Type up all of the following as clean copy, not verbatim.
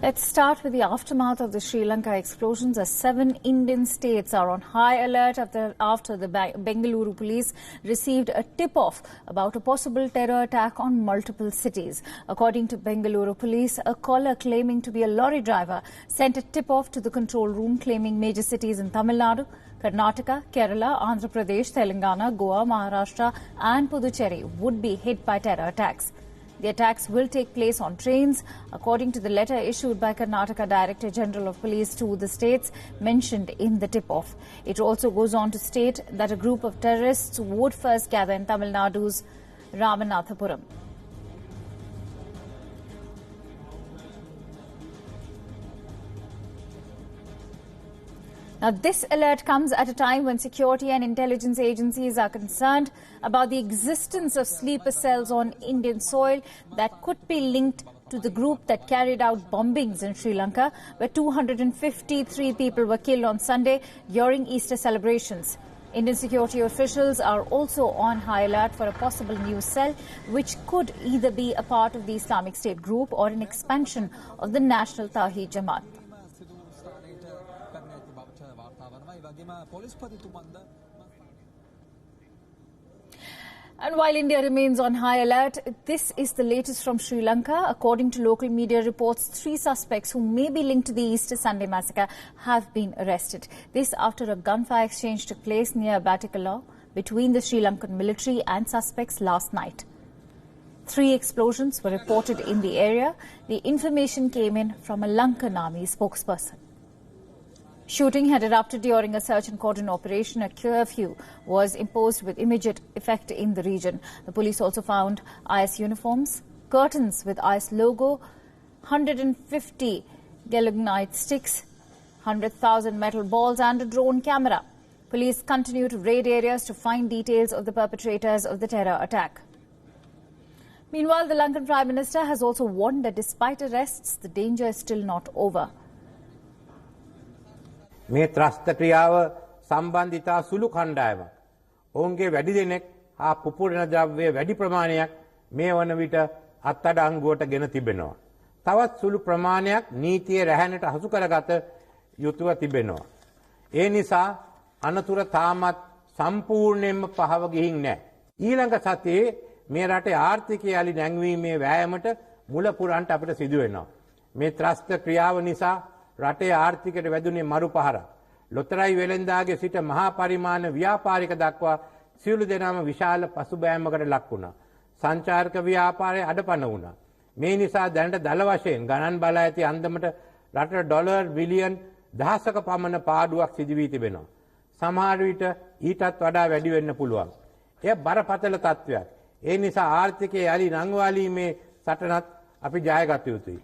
Let's start with the aftermath of the Sri Lanka explosions as 7 Indian states are on high alert after the Bengaluru police received a tip-off about a possible terror attack on multiple cities. According to Bengaluru police, a caller claiming to be a lorry driver sent a tip-off to the control room claiming major cities in Tamil Nadu, Karnataka, Kerala, Andhra Pradesh, Telangana, Goa, Maharashtra and Puducherry would be hit by terror attacks. The attacks will take place on trains, according to the letter issued by Karnataka Director General of Police to the states mentioned in the tip-off. It also goes on to state that a group of terrorists would first gather in Tamil Nadu's Ramanathapuram. Now, this alert comes at a time when security and intelligence agencies are concerned about the existence of sleeper cells on Indian soil that could be linked to the group that carried out bombings in Sri Lanka, where 253 people were killed on Sunday during Easter celebrations. Indian security officials are also on high alert for a possible new cell, which could either be a part of the Islamic State group or an expansion of the National Tawheed Jamaat. And while India remains on high alert, this is the latest from Sri Lanka. According to local media reports, 3 suspects who may be linked to the Easter Sunday massacre have been arrested. This after a gunfire exchange took place near Bengaluru between the Sri Lankan military and suspects last night. 3 explosions were reported in the area. The information came in from a Lankan army spokesperson. Shooting had erupted during a search and cordon operation. A curfew was imposed with immediate effect in the region. The police also found IS uniforms, curtains with IS logo, 150 gelignite sticks, 100,000 metal balls and a drone camera. Police continue to raid areas to find details of the perpetrators of the terror attack. Meanwhile, the Lankan Prime Minister has also warned that despite arrests, the danger is still not over. මේ ත්‍රස්ත ක්‍රියාව සම්බන්ධිතා සුළු කණ්ඩායමක්. ඔවුන්ගේ වැඩි දෙනෙක් හා පුපුරන ද්‍රව්‍ය වැඩි ප්‍රමාණයක් මේ වන විට අත්අඩංගුවට ගෙන තිබෙනවා. තවත් සුළු ප්‍රමාණයක් නීතියේ රැහැනට හසු කරගත යුතුව තිබෙනවා. ඒ නිසා අනතුර තාමත් සම්පූර්ණයෙන්ම පහව ගිහින් නැහැ. ඊළඟ සතියේ මේ රටේ ආර්ථිකය යලි නැංවීමේ වෑයමට මුල පුරන්ට අපිට සිදු වෙනවා. මේ ත්‍රස්ත ක්‍රියාව නිසා රටේ ආර්ථිකයට වැදුනේ මරු පහරක්. ලොතරැයි වෙළෙන්දාගේ සිට මහා පරිමාණ ව්‍යාපාරික දක්වා සියලු දෙනාම විශාල පසුබෑමකට ලක් වුණා. සංචාරක ව්‍යාපාරය අඩපණ වුණා. මේ නිසා දැනට දල වශයෙන් ගණන් බලා ඇති අන්දමට රටට ඩොලර් බිලියන් දහසක පමණ පාඩුවක් සිදු වී තිබෙනවා. සමහර විට ඊටත් වඩා වැඩි වෙන්න පුළුවන්. එය බරපතල තත්ත්වයක්. ඒ නිසා ආර්ථිකය යලි නංවාලීමේ සටනත් අපි ජයගත යුතුයි.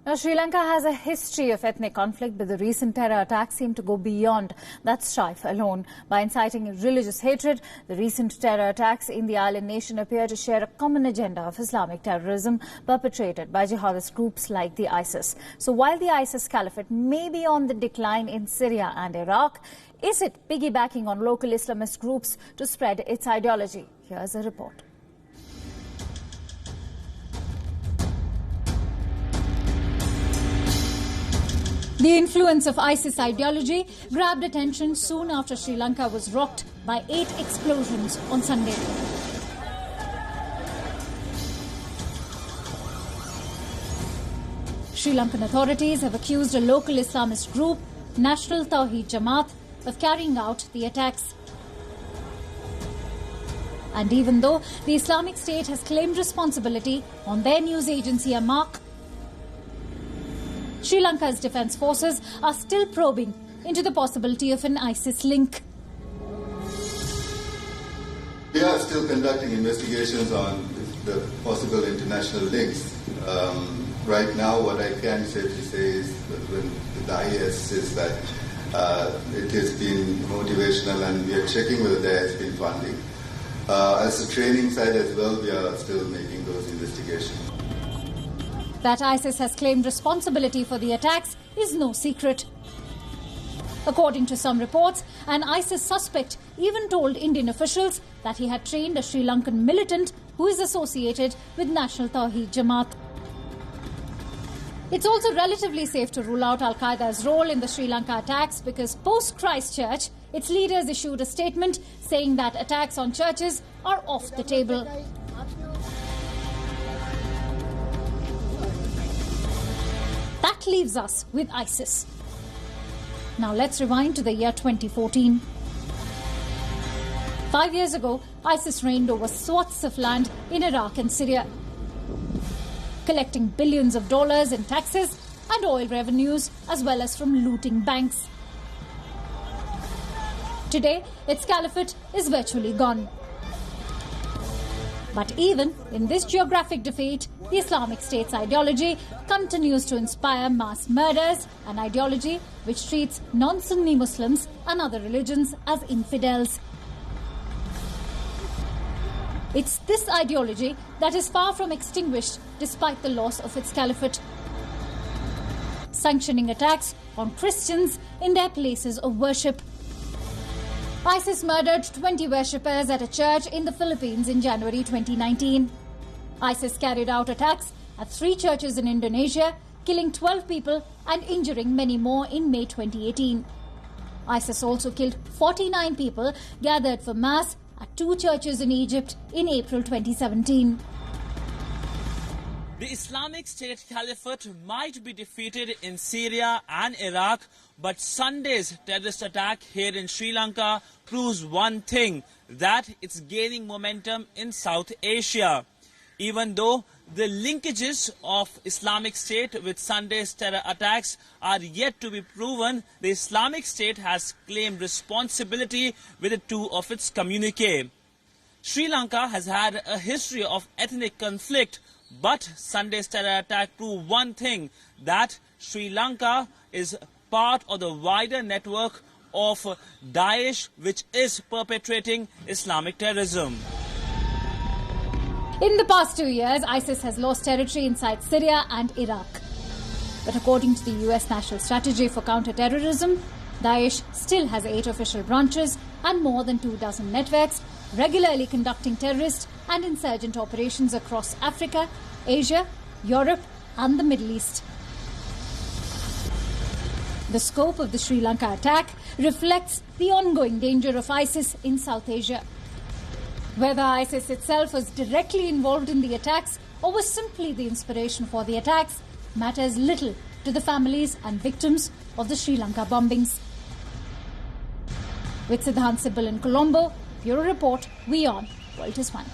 Now, Sri Lanka has a history of ethnic conflict, but the recent terror attacks seem to go beyond that strife alone. By inciting religious hatred, the recent terror attacks in the island nation appear to share a common agenda of Islamic terrorism perpetrated by jihadist groups like the ISIS. So while the ISIS caliphate may be on the decline in Syria and Iraq, is it piggybacking on local Islamist groups to spread its ideology? Here's a report. The influence of ISIS ideology grabbed attention soon after Sri Lanka was rocked by 8 explosions on Sunday. Sri Lankan authorities have accused a local Islamist group, National Tawheed Jamaat, of carrying out the attacks. And even though the Islamic State has claimed responsibility on their news agency Amaq, Sri Lanka's defence forces are still probing into the possibility of an ISIS link. We are still conducting investigations on the possible international links. Right now, what I can safely say is that with the IS is that it has been motivational, and we are checking whether there has been funding. As a training side as well, we are still making those investigations. That ISIS has claimed responsibility for the attacks is no secret. According to some reports, an ISIS suspect even told Indian officials that he had trained a Sri Lankan militant who is associated with National Tawheed Jamaat. It's also relatively safe to rule out Al-Qaeda's role in the Sri Lanka attacks because post-Christchurch, its leaders issued a statement saying that attacks on churches are off the table. That leaves us with ISIS. Now let's rewind to the year 2014. 5 years ago, ISIS reigned over swaths of land in Iraq and Syria, collecting billions of dollars in taxes and oil revenues, as well as from looting banks. Today, its caliphate is virtually gone. But even in this geographic defeat, the Islamic State's ideology continues to inspire mass murders, an ideology which treats non-Sunni Muslims and other religions as infidels. It's this ideology that is far from extinguished despite the loss of its caliphate, sanctioning attacks on Christians in their places of worship. ISIS murdered 20 worshippers at a church in the Philippines in January 2019. ISIS carried out attacks at 3 churches in Indonesia, killing 12 people and injuring many more in May 2018. ISIS also killed 49 people gathered for mass at 2 churches in Egypt in April 2017. The Islamic State Caliphate might be defeated in Syria and Iraq, but Sunday's terrorist attack here in Sri Lanka proves one thing, that it's gaining momentum in South Asia. Even though the linkages of Islamic State with Sunday's terror attacks are yet to be proven, the Islamic State has claimed responsibility with 2 of its communiques. Sri Lanka has had a history of ethnic conflict, but Sunday's terror attack proved one thing, that Sri Lanka is part of the wider network of Daesh, which is perpetrating Islamic terrorism. In the past 2 years, ISIS has lost territory inside Syria and Iraq. But according to the US National Strategy for Counter-Terrorism, Daesh still has 8 official branches and more than 24 networks, regularly conducting terrorist and insurgent operations across Africa, Asia, Europe and the Middle East. The scope of the Sri Lanka attack reflects the ongoing danger of ISIS in South Asia. Whether ISIS itself was directly involved in the attacks or was simply the inspiration for the attacks matters little to the families and victims of the Sri Lanka bombings. With Siddhant Sibal in Colombo, Bureau Report, WION, World is One.